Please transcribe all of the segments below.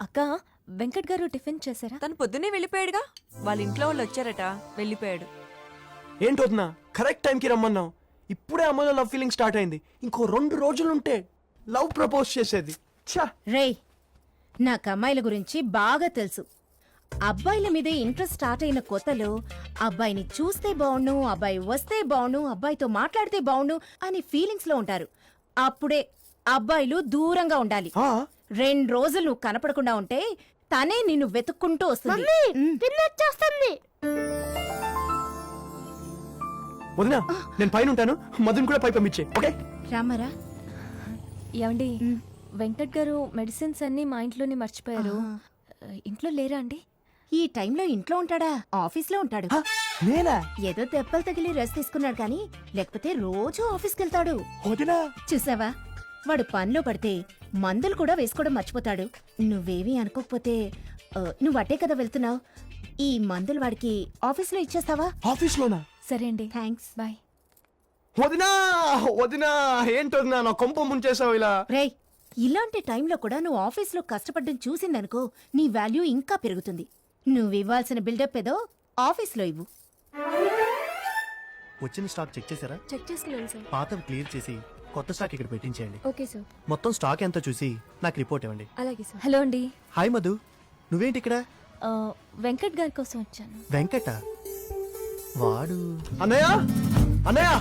అక్క వెంకట్ గారు టిఫిన్ చేశారా? తను పొద్దున్నే వెళ్ళిపోయాడుగా. వాళ్ళ ఇంట్లో వాళ్ళు వచ్చారట, వెళ్ళిపోయాడు. ఏంటొద్దునా కరెక్ట్ టైంకి రమ్మన్నావు. ఇప్పుడే అమ్మలో లవ్ ఫీలింగ్ స్టార్ట్ అయింది. ఇంకో 2 రోజులుంటే లవ్ ప్రపోజ్ చేసేది. ఛా రేయ్, నాకు అమ్మాయిల గురించి బాగా తెలుసు. అబ్బాయిల మీదే ఇంట్రెస్ట్ స్టార్ట్ అయిన కొత్తలో అబ్బాయిని చూస్తే బావుణ్ణు, అబ్బాయి వస్తే బావుణ్ణు, అబ్బాయితో మాట్లాడితే బావుణ్ణు అని ఫీలింగ్స్ లో ఉంటారు. అప్పుడే అబ్బాయిలు దూరంగా ఉండాలి. 2 రోజులు నువ్వు కనపడకుండా ఉంటే తనే నిన్ను వెతుక్కుంటూ వస్తుంది. వదినా నేను పైన ఉంటాను, మధుని కూడా పై పంపించే. ఓకే రామరా. ఏమండి, వెంకట్ గారు మెడిసిన్స్ అన్ని మా ఇంట్లోనే మర్చిపోయారు. ఇంట్లో లేరా అండి? ఈ టైంలో ఇంట్లో ఉంటాడా? ఆఫీస్లో ఉంటాడు. నేనా? ఏదో దెబ్బలు తగిలి రెస్ట్ తీసుకున్నాడు కానీ లేకపోతే రోజూ ఆఫీస్కెళ్తాడు. వదినా చూసావా, వాడు పనిలో పడితే మందులు కూడా వేసుకోవడం మర్చిపోతాడు. నువ్వేమీ అనుకోకపోతే నువ్వు అట్టే కదా వెళ్తున్నావు, ఈ మందులు వాడికి ఆఫీస్లో ఇచ్చేస్తావా? ఆఫీస్లోనా? సరే అండి, థ్యాంక్స్. బాయ్. వదినా వదినా ఏంటొదినా నా కొంప ముంచేసావు ఇలా. రేయ్, ఇలాంటి టైంలో కూడా నువ్వు ఆఫీస్లో కష్టపడ్డం చూసిందనుకో నీ వాల్యూ ఇంకా పెరుగుతుంది. నువ్వివ్వాల్సిన బిల్డప్ ఏదో ఆఫీస్లో ఇవ్వు. వచ్చిన స్టాక్ చెక్ చేశారా? చెక్ చేసుకున్నాను సార్. పాతవి క్లియర్ చేసి కొత్త స్టాక్ ఇక్కడ పెట్టించేయండి. Okay sir. మొత్తం స్టాక్ ఎంతో చూసి నాకు రిపోర్ట్ ఇవ్వండి. అలాగే సార్. హలో అండి. హాయ్ మధు, నువ్వేంటి ఇక్కడ? వెంకట్ గారి కోసం వచ్చాను. వెంకట వాడు అన్నయ్య అన్నయ్య,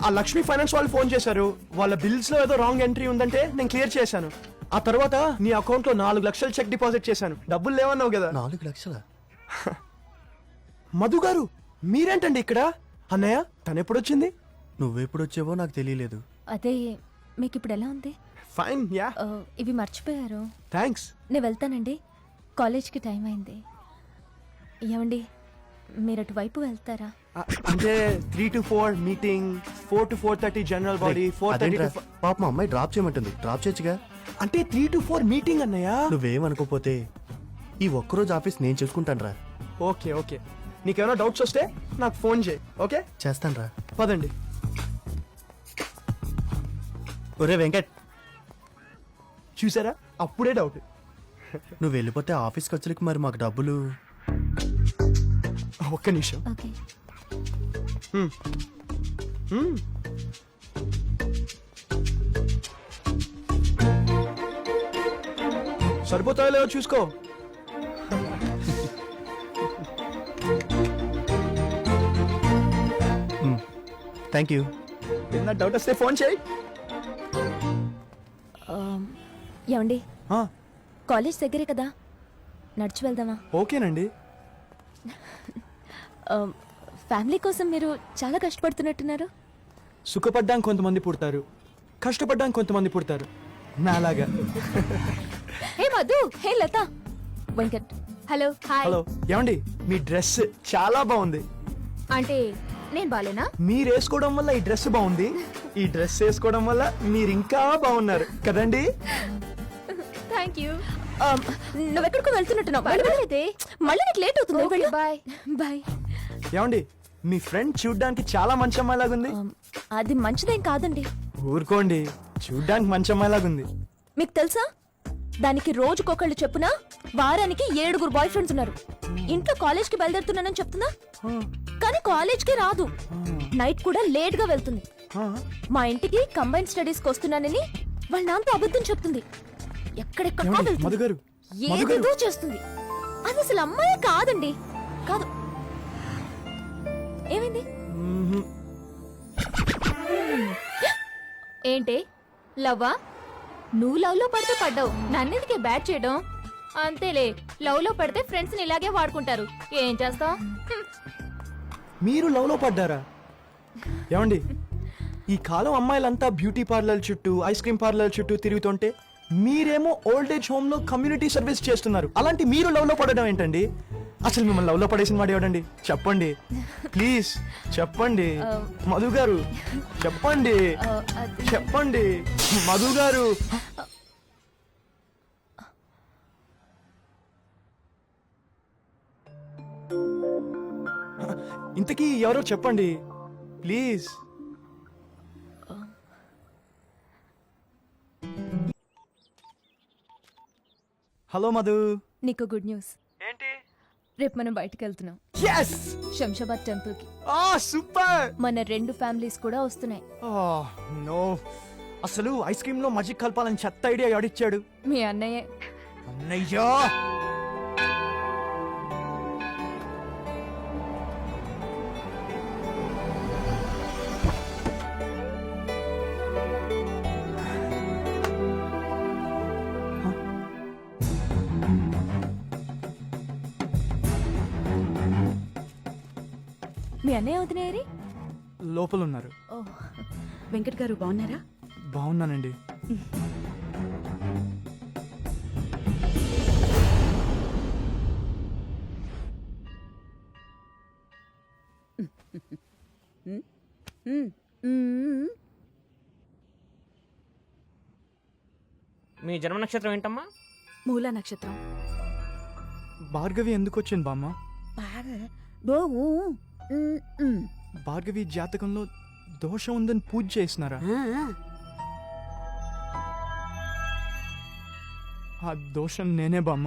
ఆ లక్ష్మీ ఫైనాన్స్ వాళ్ళు ఫోన్ చేశారు. వాళ్ళ బిల్స్ లో ఏదో రాంగ్ ఎంట్రీ ఉందంటే నేను క్లియర్ చేశాను. ఆ తర్వాత నీ అకౌంట్ లో 4 లక్షలు చెక్ డిపాజిట్ చేశాను. డబ్బులు లేవన్నావు కదా. 4 లక్షలా? మధు గారు మీరేంటండి ఇక్కడ? అన్నయ్య తను ఎప్పుడొచ్చింది? నువ్వెప్పుడు వచ్చావో నాకు తెలియలేదు. అదే, మీకు ఇప్పుడు ఎలా ఉంది? Fine yeah. ఇవి మర్చిపోయారు. థ్యాంక్స్. నేను వెళ్తానండి, కాలేజ్కి టైం అయింది. ఏమండి, మీరు అటువైపు వెళ్తారా? అంటే 3 to 4 meeting, 4 to 4:30 general body, 4:30 to పాప మా అమ్మాయి డ్రాప్ చేయమంటుంది. డ్రాప్ చేయొచ్చుగా. అంటే 3 to 4 మీటింగ్ అన్నయ్య. నువ్వేమనుకోపోతే ఈ ఒక్కరోజు ఆఫీస్ నేను చూసుకుంటాను రా. ఓకే ఓకే, నీకేమైనా డౌట్స్ వస్తే నాకు ఫోన్ చేయి. ఓకే చేస్తాను రా. పదండి. ఒరే వెంకట్, చూసారా అప్పుడే డౌట్. నువ్వు వెళ్ళిపోతే ఆఫీస్ ఖర్చులకి మరి మాకు డబ్బులు. ఒక్క నిమిషం. ఓకే. సరిపోతాయో లేవో చూసుకో. Thank you. ఏదైనా డౌట్ వస్తే ఫోన్ చేయి. ఏమండి, కాలేజ్ దగ్గరే కదా, నడిచి వెళ్దామా? ఓకేనండి. ఫ్యామిలీ కోసం మీరు చాలా కష్టపడుతున్నట్టున్నారు. సుఖపడ్డానికి కొంతమంది పుడతారు, కష్టపడ్డానికి కొంతమంది పుడతారు, నాలాగా. హే మధు, హే లత, వెంకట్. హలో. హాయ్. హలో. ఏమండి మీ డ్రెస్ చాలా బాగుంది. అంటే నేను బాలేనా? మీరు వేసుకోవడం వల్ల ఈ డ్రెస్ బాగుంది, ఈ డ్రెస్ వేసుకోవడం వల్ల మీరు ఇంకా బాగున్నారు కదండి. Thank you. నువ్వు ఎక్కడికో వెళ్తున్నట్టున్నావు. మళ్ళీ నీకు లేట్ అవుతుంది. Bye bye. ఏమండి మీ ఫ్రెండ్ చూడ్డానికి చాలా మంచి అమ్మాయిలాగుంది. అది మంచిదేం కాదండి. ఊరుకోండి, చూడ్డానికి మంచి అమ్మాయిలాగుంది. మీకు తెలుసా, దానికి రోజుకొకళ్ళు చెప్పున వారానికి 7 బాయ్ ఫ్రెండ్స్ ఉన్నారు. ఇంట్లో కాలేజ్కి బయలుదేరుతున్నానని చెప్తుందా, కానీ కాలేజ్కి రాదు. నైట్ కూడా లేట్ గా వెళ్తుంది. మా ఇంటికి కంబైన్ స్టడీస్ కి వస్తున్నానని వాళ్ళ నాన్నతో అబద్ధం చెప్తుంది. ఎక్కడెక్కడో వెళ్తుంది, ఏదేదో చేస్తుంది. అది అసలు అమ్మాయే కాదండి. కాదు. ఏమైంది? ఏంటి లవ్వా? నువ్వు లవ్ లో పడితే పడ్డావు, నన్నెందుకే బ్యాట్ చేయడం? అంతేలే, లవ్ లో పడితే ఫ్రెండ్స్ ని ఇలాగే వాడుకుంటారు. ఏం చేస్తావ్? మీరు లవ్ లో పడ్డారా? ఏమండి ఈ కాలం అమ్మాయిలంతా బ్యూటీ పార్లర్ చుట్టూ, ఐస్ క్రీమ్ పార్లర్ చుట్టూ తిరుగుతుంటే మీరేమో ఓల్డ్ ఏజ్ హోమ్ లో కమ్యూనిటీ సర్వీస్ చేస్తున్నారు. అలాంటి మీరు లవ్ లో పడడం ఏంటండి? అసలు మిమ్మల్ని లవ్ లో పడేసిన వాడు ఎవడండి? చెప్పండి ప్లీజ్, చెప్పండి మధు గారు, చెప్పండి చెప్పండి మధు గారు. ఇంతకీ ఎవరో చెప్పండి ప్లీజ్. హలో మధు. నీకు గుడ్ న్యూస్. ఏంటి? రేపు మనం బయటికి వెళ్తున్నాం, yes శంషాబాద్ టెంపుల్ కి. సూపర్. మన 2 ఫ్యామిలీస్ కూడా వస్తున్నాయి. నో, అసలు ఐస్ క్రీమ్ లో మజిక్ కలపాలని చెత్త ఐడియా ఎవడిచ్చాడు? మీ అన్నయ్యే. అన్నయ్యా. మీ అన్నయ్య వదిలేరి? లోపల ఉన్నారు. ఓ, వెంకట్ గారు బాగున్నారా? బాగున్నానండి. మీ జన్మ నక్షత్రం ఏంటమ్మా? మూలా నక్షత్రం. భార్గవి ఎందుకు వచ్చింది బామ్మ? భార్గవి జాతకంలో దోషం ఉందని పూజ చేసినారా? ఆ దోషం నేనే బామ్మ.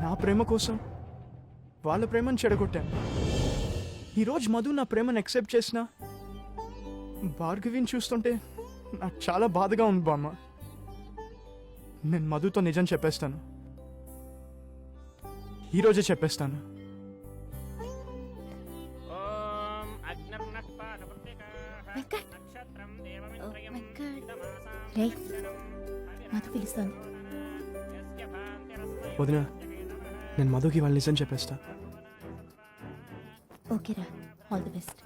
నా ప్రేమ కోసం వాళ్ళ ప్రేమను చెడగొట్టాను. ఈరోజు మధు నా ప్రేమను యాక్సెప్ట్ చేసిన భార్గవిని చూస్తుంటే నాకు చాలా బాధగా ఉంది బామ్మ. నేను మధుతో నిజం చెప్పేస్తాను, ఈరోజే చెప్పేస్తాను. ఓం అగ్నిర్నఃపాదవృత్తికాః వెంకట్. నక్షత్రం దేవమిత్రయం వెంకట్. ఇదమాసాం రేయ్, మధు పిలుస్తాను. యస్య భాంతిరస్మై వదిన, నేను మధుకి వాళ్ళ నిజం చెప్పేస్తా. ఓకేరా, ఆల్ ది బెస్ట్.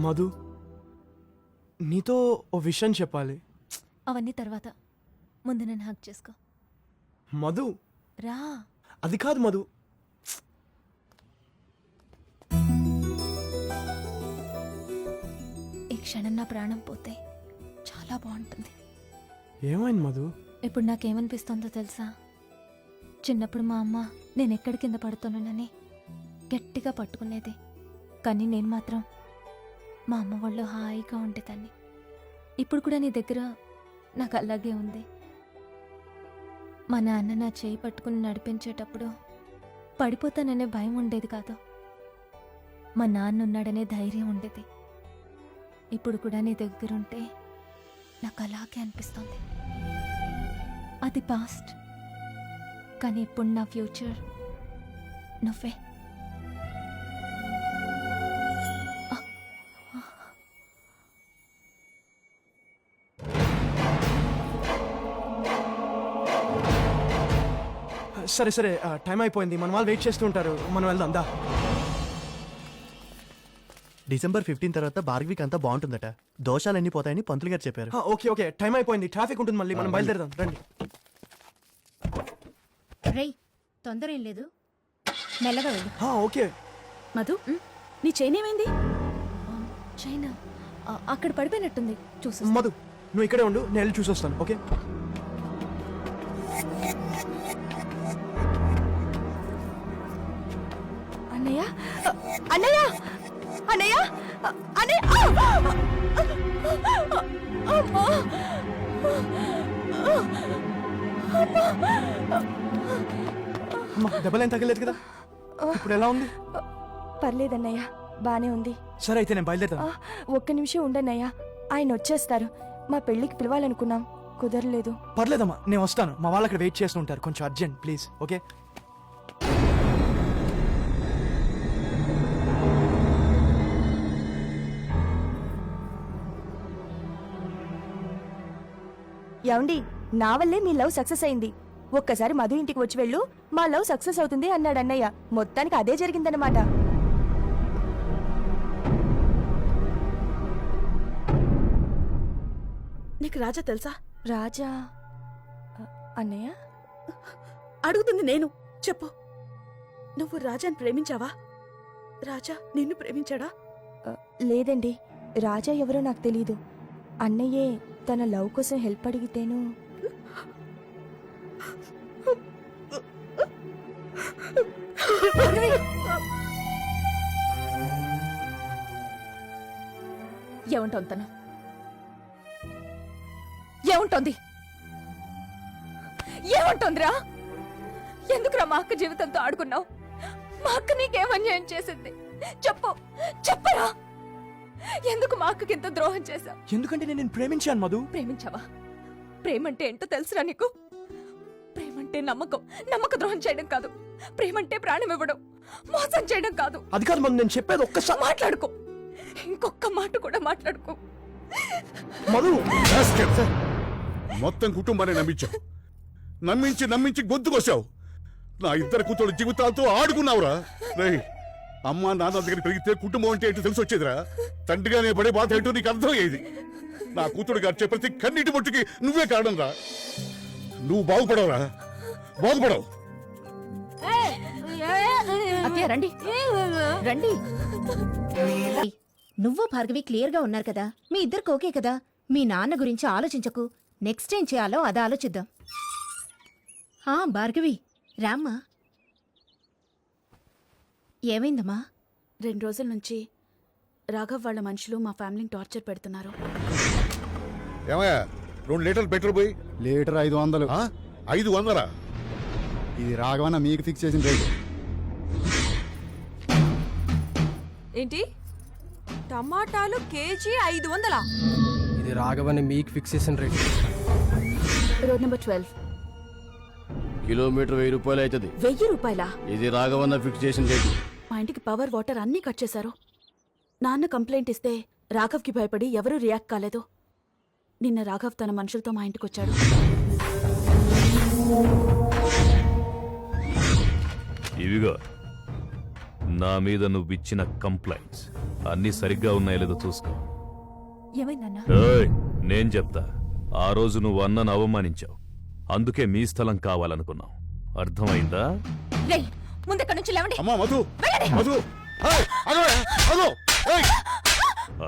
మధు, నీతో ఓ విషయం చెప్పాలి. అవన్నీ తర్వాత, ముందు నన్ను హక్ చేసుకో. మధు, రా. అది కాదు మధు. ఈ క్షణం నా ప్రాణం పోతే చాలా బాగుంటుంది. ఏమైంది మధు? ఇప్పుడు నాకేమనిపిస్తుందో తెలుసా? చిన్నప్పుడు మా అమ్మ నేను ఎక్కడి కింద పడుతున్నానని గట్టిగా పట్టుకునేది, కానీ నేను మాత్రం మా అమ్మ వాళ్ళు హాయిగా ఉండేదాన్ని. ఇప్పుడు కూడా నీ దగ్గర నాకు అలాగే ఉంది. మా నాన్న నా చేయి పట్టుకుని నడిపించేటప్పుడు పడిపోతాననే భయం ఉండేది కాదు, మా నాన్న ఉన్నాడనే ధైర్యం ఉండేది. ఇప్పుడు కూడా నీ దగ్గరుంటే నాకు అలాగే అనిపిస్తుంది. అది పాస్ట్, కానీ ఇప్పుడు నా ఫ్యూచర్ నువ్వే. సరే సరే, టైం అయిపోయింది, మన వాళ్ళు వెయిట్ చేస్తూ ఉంటారు, మనం వెళ్దాం దా. డిసెంబర్ 15 తర్వాత భార్గవికి అంతా బాగుంటుందట, దోషాలన్నీ పోతాయని పంతులు గారు చెప్పారు. ఓకే ఓకే, టైం అయిపోయింది, ట్రాఫిక్ ఉంటుంది మళ్ళీ, మనం బయలుదేరదాం రండి. రేయ్, తొందర ఏం లేదు, మెల్లగా వెళ్ళు. ఓకే. మధు, నీ చైన్ ఏమైంది? చైనా అక్కడ పడిపోయినట్టుంది, చూసి. మధు, నువ్వు ఇక్కడే ఉండు, నేను వెళ్ళి చూసొస్తాను. ఓకే. అన్నయ్య, అన్నయ్య, అన్నయ్య, అన్నయ్య. అమ్మా. అమ్మా, దెబ్బలేం తగ్గలేదు కదా? ఇప్పుడు ఎలా ఉంది? పర్లేదన్నయ్య, బానే ఉంది. సరే అయితే నేను బయలుదేరుతాను. ఒక్క నిమిషం ఉండన్నయ్య, ఆయన వచ్చేస్తారు. మా పెళ్ళికి పిలవాలనుకున్నాం, కుదరలేదు. పర్లేదమ్మా, నేను వస్తాను, మా వాళ్ళు అక్కడ వెయిట్ చేస్తూ ఉంటారు, కొంచెం అర్జెంట్ ప్లీజ్. ఓకే. ఏమండి, నా వల్లే మీ లవ్ సక్సెస్ అయింది. ఒక్కసారి మధు ఇంటికి వచ్చి వెళ్ళు, మా లవ్ సక్సెస్ అవుతుంది అన్నాడు అన్నయ్య. మొత్తానికి అదే జరిగిందన్నమాట. నీకు రాజా తెలుసా? రాజా అన్నయ్య? అడుగుతుంది నేను, చెప్పు. నువ్వు రాజాని ప్రేమించావా? రాజా నిన్ను ప్రేమించాడా? లేదండి, రాజా ఎవరో నాకు తెలీదు. అన్నయ్యే తన లవ్ కోసం హెల్ప్ అడిగితేను ఏమంటోంది తను? ఏమంటోంది? ఏమంటోందిరా? ఎందుకురా మా అక్క జీవితంతో ఆడుకున్నావు? మా అక్క నీకేం అన్యాయం చేసింది? చెప్పు, చెప్పరా. ఎందుకు మా అక్కకి ఇంత ద్రోహం చేశావు? ఎందుకంటే నేను ప్రేమించాను మధు. ప్రేమించావా? ప్రేమంటే ఏంటో తెలుసురా నీకు? ప్రేమంటే నమ్మకం. నమ్మక ద్రోహం చేయడం కాదు. ప్రేమంటే ప్రాణం ఇవ్వడం, మోసం చేయడం కాదు. అది కాదు మధు, నేను చెప్పేది ఒక్కసారి మాట్లాడుకో. ఇంకొక్క మాట కూడా మాట్లాడుకో. మధు. మొత్తం కుటుంబాన్ని నమ్మించావు. నమ్మించి గొంతుకొచ్చావు. నా ఇద్దరు కూతురు జీవితాలతో ఆడుకున్నావురా. రేయ్, అమ్మా నాన్న దగ్గర పెరిగితే కుటుంబం అంటే ఏంటో తెలిసి వచ్చేదిరా. తండ్రిగానే పడే బాధ ఏంటో నీకు అర్థమయ్యేది. నా కూతురు గారు ప్రతి కన్నీటి బొట్టుకి నువ్వే కారణం రా. నువ్వు బాగుపడవురా, బాగుపడవు. అత్తయ్య రండి, రండి. నువ్వు భార్గవి క్లియర్ గా ఉన్నారు కదా, మీ ఇద్దరికి ఓకే కదా. మీ నాన్న గురించి ఆలోచించకు. నెక్స్ట్ ఏం చేయాలో అది ఆలోచిద్దాం. భార్గవి రామ్మా. ఏమైందమ్మా? 2 రోజుల నుంచి రాఘవ్ వాళ్ళ మనుషులు మా ఫ్యామిలీని టార్చర్ పెడుతున్నారు. ఏమయ్యా 2 లీటర్లు పెట్రోల్ పోయి లీటర్ 500. 500? ఇది రాఘవన్న మీకు ఫిక్స్ చేసిన రేటు. ఏంటి టమాటాలు కేజీ 500? ఇది రాఘవని మీకు ఫిక్స్ చేసిన రేట్. Road number 12. కిలోమీటర్ 1000 రూపాయలు అవుతుంది. 1000 రూపాయలా? ఇది రాఘవన్న ఫిక్స్ చేసిన రేటు. మా ఇంటికి పవర్ వాటర్ అన్నీ కట్ చేశారు. నాన్న కంప్లైంట్ ఇస్తే రాఘవ్కి భయపడి ఎవరూ రియాక్ట్ కాలేదు. నిన్న రాఘవ్ తన మనుషులతో మా ఇంటికి వచ్చాడు. ఇవిగో నా మీద నువ్విచ్చిన కంప్లైంట్స్ అన్నీ సరిగ్గా ఉన్నాయో లేదో చూసుకో. ఏమైందన్నా? ఏయ్, నేను చెప్తా. ఆ రోజు నువ్వు అన్నను అవమానించావు. అందుకే మీ స్థలం కావాలనుకున్నావు. అర్థమైందా? రేయ్, ముందెక్కడి నుంచి లేవండి. అమ్మా మధు, మధు, ఏయ్, ఆగవయ్యా, ఆగు. ఏయ్,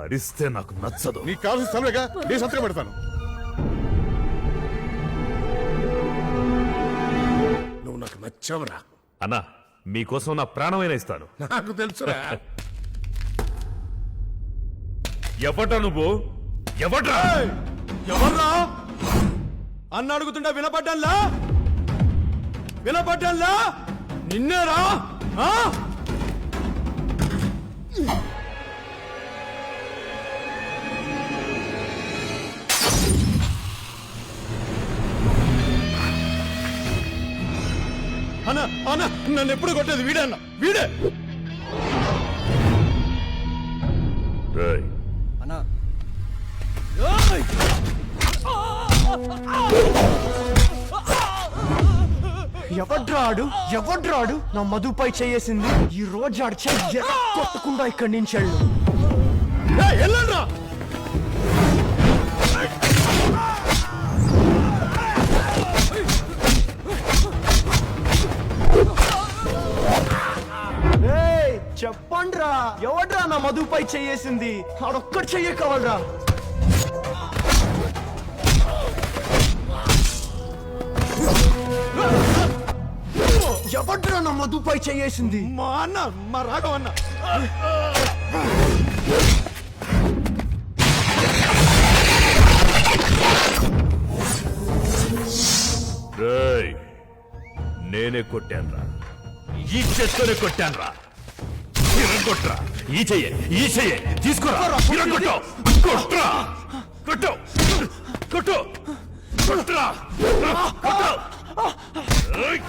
అరిస్తే నాకు నచ్చదు. నీకు కావాల్సిన స్థలమేగా, నేను సంతకం పెడతాను. నువ్వు నాకు నచ్చావురా. అన్నా, మీకోసం నా ప్రాణమైన ఇస్తాను. నాకు తెలుసురా. ఎవడ్రా నువ్వు? ఎవడ్రా? ఎవర్రా అన్న అడుగుతుంటా వినపడ్డాన్లా? వినపడ్డాన్లా? నిన్నేరా? అన్న అన్న నన్ను ఎప్పుడు కొట్టేది వీడే అన్న, వీడే. రేయ్, అన్నా ఎవడ్రాడు ఎవడ్రాడు నా మధుపై చేయేసింది? ఈ రోజు ఆడు చెయ్యి కొట్టకుండా ఇక్కడి నుంచి వెళ్ళు. వెళ్ళండ్రా. చెప్పండ్రా, ఎవడ్రా నా మధుపై చేయేసింది? ఆడొక్కడు చెయ్యే కావాలరా. ఎవడ్రా నా మధుపై చేయేసింది? మా అన్న, మా రాఘవన్న. రేయ్, నేనే కొట్టాన్రా. ఈ చేత్తోనే కొట్టాన్రా. కొట్రా, ఈ చెయ్యే, ఈ చెయ్యే తీసుకురా. కొట్టు, కొట్రా, కొట్టు, కొట్టు, కొట్రా, కొట్టు. ఏయ్,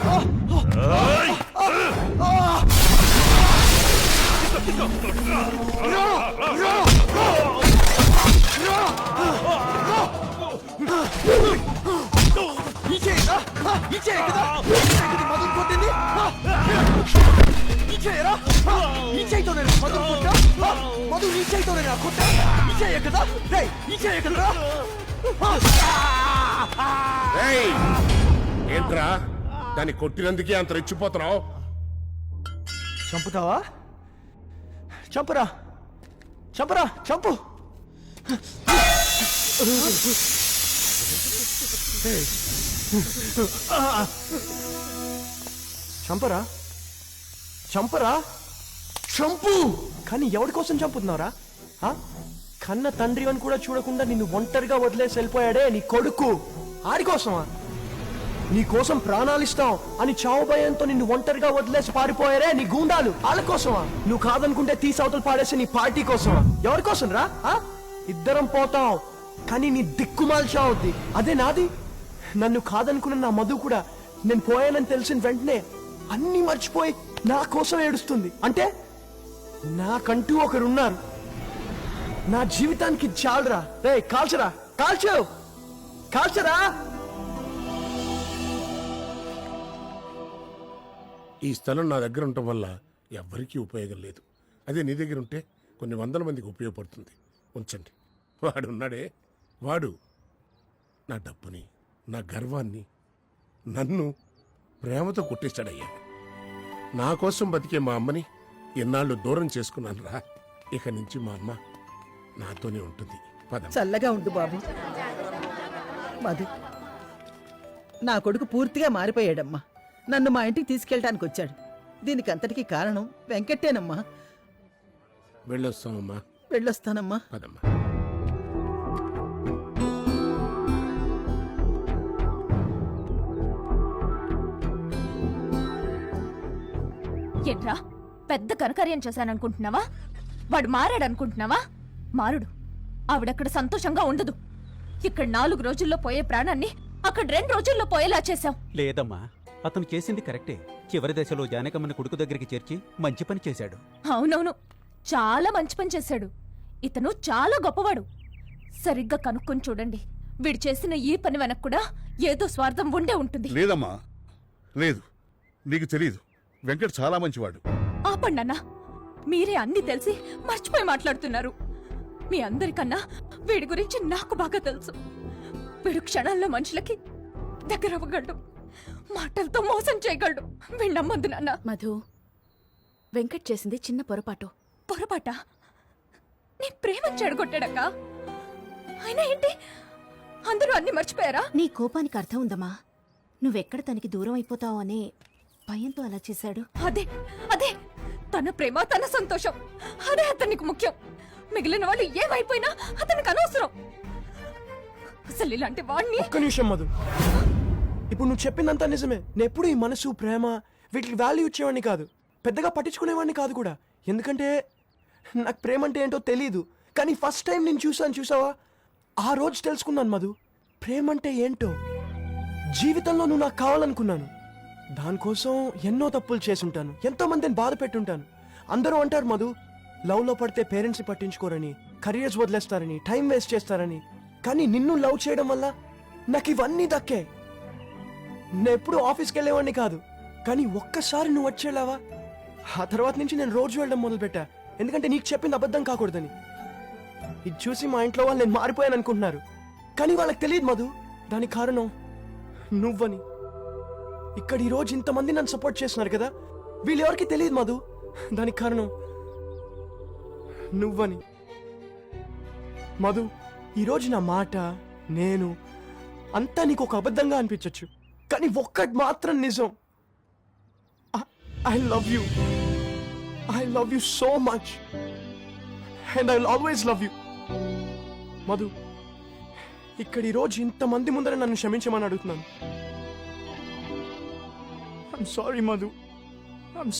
ఏయ్. ఏంట్రా దాన్ని కొట్టినందుకే అంత రెచ్చిపోతున్నావు? చంపుతావా? చంపురా, చంపురా, చంపు. చంపరా చంపరా చంపు. కానీ ఎవరి కోసం చంపుతున్నారా? కన్న తండ్రి అని కూడా చూడకుండా నిన్ను ఒంటరిగా వదిలేసి వెళ్ళిపోయాడే నీ కొడుకు. ఆడి కోసమా? నీ కోసం ప్రాణాలిస్తాం అని చావు భయంతో నిన్ను ఒంటరిగా వదిలేసి పారిపోయారే నీ గూండాలు. వాళ్ళ కోసమా? నువ్వు కాదనుకుంటే తీసవతలు పాడేసి నీ పార్టీ కోసమా? ఎవరి కోసం రా? ఇద్దరం పోతాం, కానీ నీ దిక్కుమాల్ చావుద్ది. అదే నాది. నన్ను కాదనుకున్న నా మధు కూడా నేను పోయానని తెలిసిన వెంటనే అన్ని మర్చిపోయి నా కోసం ఏడుస్తుంది. అంటే నాకంటూ ఒకరున్నారు. నా జీవితానికి చాలరా. రే కాల్చరా, కాల్చరా. ఈ స్థలం నా దగ్గర ఉండటం వల్ల ఎవ్వరికీ ఉపయోగం లేదు. అదే నీ దగ్గర ఉంటే కొన్ని వందల మందికి ఉపయోగపడుతుంది. ఉంచండి. వాడు ఉన్నాడే, వాడు నా డబ్బుని, నా గర్వాన్ని, నన్ను ప్రేమతో కొట్టేశాడయ్యా. నా కోసం బతికే మా అమ్మని ఎన్నాళ్ళు దూరం చేసుకున్నాను రా. ఇక నుంచి మా అమ్మ నాతోనే ఉంటుంది. పద. చల్లగా ఉండు బాబు. మధు, నా కొడుకు పూర్తిగా మారిపోయాడమ్మా. నన్ను మా ఇంటికి తీసుకెళ్ళడానికి వచ్చాడు. దీనికి అంతటికీ కారణం వెంకటేనమ్మా. వెళ్ళొస్తామమ్మా. వెళ్ళొస్తానమ్మా. పదమ్మా. ఏంట్రా పెద్ద కనకార్యం చేశాననుకుంటున్నావా? వాడు మారాడనుకుంటున్నావా? మారుడు. ఆవిడక్కడ సంతోషంగా ఉండదు. ఇక్కడ 4 రోజుల్లో పోయే ప్రాణాన్ని అక్కడ 2 రోజుల్లో పోయేలా చేశాం. లేదమ్మా, అతను చేసింది కరెక్టే. చివరి దశలో జానకమ్మని కొడుకు దగ్గరికి చేర్చి మంచి పని చేశాడు. అవునవును, చాలా మంచి పని చేశాడు. ఇతను చాలా గొప్పవాడు. సరిగ్గా కనుక్కొని చూడండి. వీడు చేసిన ఈ పని వెనక కూడా ఏదో స్వార్థం ఉండే ఉంటుంది. లేదమ్మా, లేదు. నీకు తెలీదు. వెంకట్ చాలా మంచివాడు. ఆపండి అన్నా. మీరే అన్ని తెలిసి మర్చిపోయి మాట్లాడుతున్నారు. మీ అందరికన్నా వీడి గురించి నాకు బాగా తెలుసు. వీడు క్షణాల్లో మనుషులకి దగ్గర అవ్వగలడు, మాటలతో మోసం చేయగలడు. వీడు నమ్మొద్దు నాన్న. మధు, వెంకట్ చేసింది చిన్న పొరపాటు. పొరపాట? నీ ప్రేమ చెడగొట్టాడక్క. అయినా ఏంటి, అందరూ అన్ని మర్చిపోయారా? నీ కోపానికి అర్థం ఉందమ్మా. నువ్వెక్కడ తనకి దూరం అయిపోతావు అనే భయంతో అలా చేశాడు. అదే అదే తన ప్రేమ, తన సంతోషం, అదే అతనికి ముఖ్యం. మిగిలిన వాళ్ళు ఏమైపోయినా అతనికి అనవసరం. అసలు ఇలాంటి వాడిని... ఒక్క నిమిషం మధు. ఇప్పుడు నువ్వు చెప్పిందంతా నిజమే. నేను ఎప్పుడు ఈ మనసు, ప్రేమ వీటికి వాల్యూ ఇచ్చేవాడిని కాదు. పెద్దగా పట్టించుకునేవాడిని కాదు కూడా. ఎందుకంటే నాకు ప్రేమ అంటే ఏంటో తెలీదు. కానీ ఫస్ట్ టైం నేను చూసావా, ఆ రోజు తెలుసుకున్నాను మధు. ప్రేమ అంటే ఏంటో. జీవితంలో నువ్వు నాకు కావాలనుకున్నాను. దానికోసం ఎన్నో తప్పులు చేసుంటాను, ఎంతో మందిని బాధ పెట్టుంటాను. అందరూ అంటారు మధు, లవ్లో పడితే పేరెంట్స్ని పట్టించుకోరని, కెరియర్స్ వదిలేస్తారని, టైం వేస్ట్ చేస్తారని. కానీ నిన్ను లవ్ చేయడం వల్ల నాకు ఇవన్నీ దక్కే. నేను ఎప్పుడు ఆఫీస్కి వెళ్ళేవాడిని కాదు, కానీ ఒక్కసారి నువ్వు వచ్చేలావా. ఆ తర్వాత నుంచి నేను రోజు వెళ్ళడం మొదలుపెట్టా. ఎందుకంటే నీకు చెప్పింది అబద్ధం కాకూడదని. ఇది చూసి మా ఇంట్లో వాళ్ళు నేను మారిపోయాను అనుకుంటున్నారు. కానీ వాళ్ళకి తెలియదు మధు, దానికి కారణం నువ్వని. ఇక్కడ ఈ రోజు ఇంతమంది నన్ను సపోర్ట్ చేస్తున్నారు కదా, వీళ్ళెవరికి తెలియదు మధు, దానికి కారణం నువ్వని. మధు, ఈరోజు నా మాట, నేను అంతా నీకు ఒక అబద్ధంగా అనిపించచ్చు, కానీ ఒక్కటి మాత్రం నిజం. I love you. I love you so much and I will always love you. Madhu, ఇక్కడ ఈరోజు ఇంతమంది ముందర నన్ను క్షమించమని అడుగుతున్నాను. I'm sorry, Madhu.